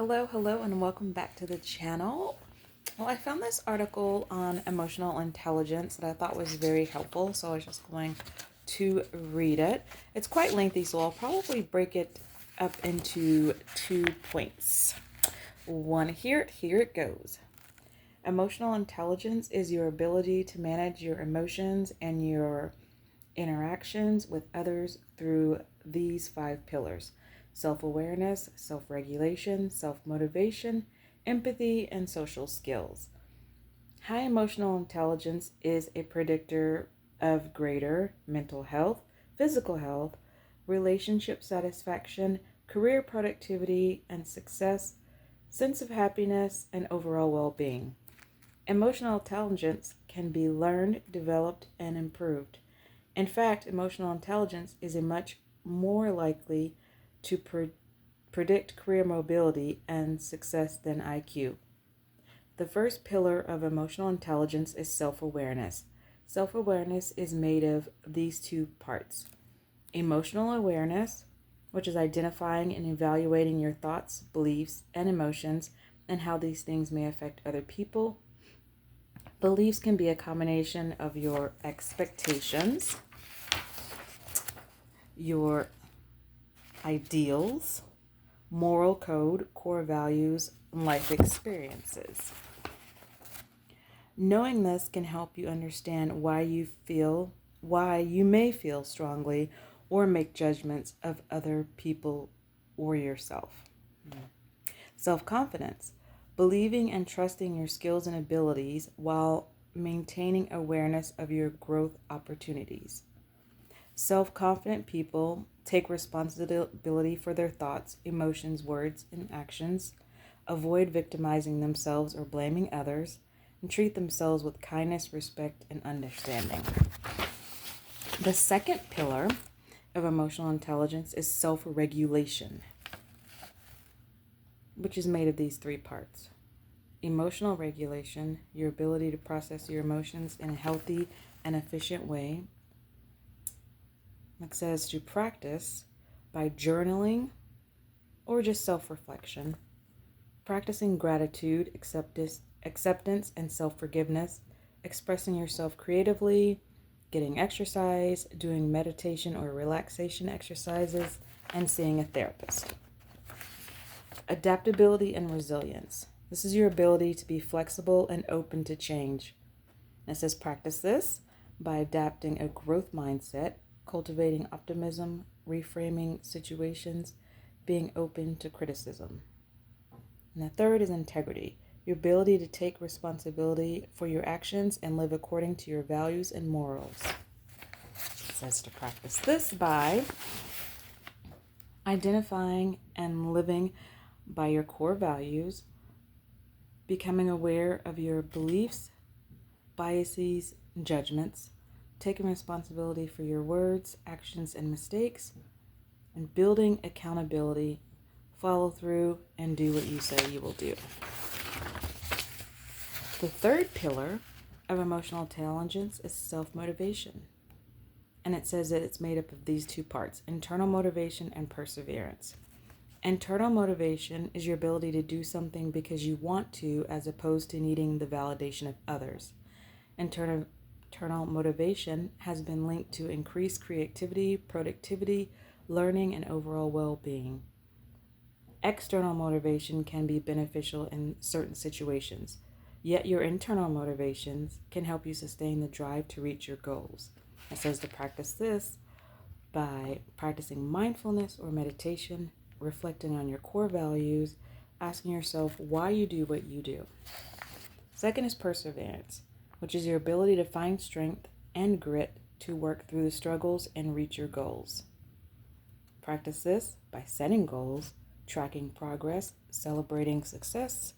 Hello, and welcome back to the channel. Well, I found this article on emotional intelligence that I thought was very helpful, so I was just going to read it. It's quite lengthy, so I'll probably break it up into 2 points. Here it goes. Emotional intelligence is your ability to manage your emotions and your interactions with others through these 5 pillars: self-awareness, self-regulation, self-motivation, empathy, and social skills. High emotional intelligence is a predictor of greater mental health, physical health, relationship satisfaction, career productivity and success, sense of happiness, and overall well-being. Emotional intelligence can be learned, developed, and improved. In fact, emotional intelligence is a much more likely to predict career mobility and success than IQ. The first pillar of emotional intelligence is self-awareness. Self-awareness is made of these 2 parts: emotional awareness, which is identifying and evaluating your thoughts, beliefs, and emotions and how these things may affect other people. Beliefs can be a combination of your expectations, your ideals, moral code, core values, and life experiences. Knowing this can help you understand why you may feel strongly or make judgments of other people or yourself. Self-confidence, believing and trusting your skills and abilities while maintaining awareness of your growth opportunities. Self-confident people take responsibility for their thoughts, emotions, words, and actions, avoid victimizing themselves or blaming others, and treat themselves with kindness, respect, and understanding. The second pillar of emotional intelligence is self-regulation, which is made of these 3 parts. Emotional regulation, your ability to process your emotions in a healthy and efficient way. It says to practice by journaling or just self-reflection, practicing gratitude, acceptance, and self-forgiveness, expressing yourself creatively, getting exercise, doing meditation or relaxation exercises, and seeing a therapist. Adaptability and resilience. This is your ability to be flexible and open to change. It says practice this by adapting a growth mindset, cultivating optimism, reframing situations, being open to criticism. And the third is integrity, your ability to take responsibility for your actions and live according to your values and morals. It says to practice this by identifying and living by your core values, becoming aware of your beliefs, biases, and judgments, taking responsibility for your words, actions, and mistakes, and building accountability, follow through, and do what you say you will do. The third pillar of emotional intelligence is self-motivation. And it says that it's made up of these 2 parts: internal motivation and perseverance. Internal motivation is your ability to do something because you want to, as opposed to needing the validation of others. Internal motivation has been linked to increased creativity, productivity, learning, and overall well-being. External motivation can be beneficial in certain situations, yet your internal motivations can help you sustain the drive to reach your goals. It says to practice this by practicing mindfulness or meditation, reflecting on your core values, asking yourself why you do what you do. Second is perseverance, which is your ability to find strength and grit to work through the struggles and reach your goals. Practice this by setting goals, tracking progress, celebrating successes,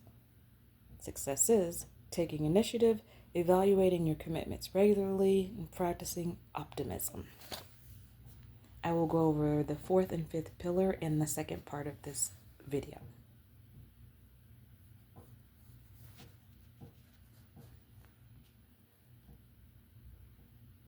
taking initiative, evaluating your commitments regularly, and practicing optimism. I will go over the 4th and 5th pillar in the second part of this video.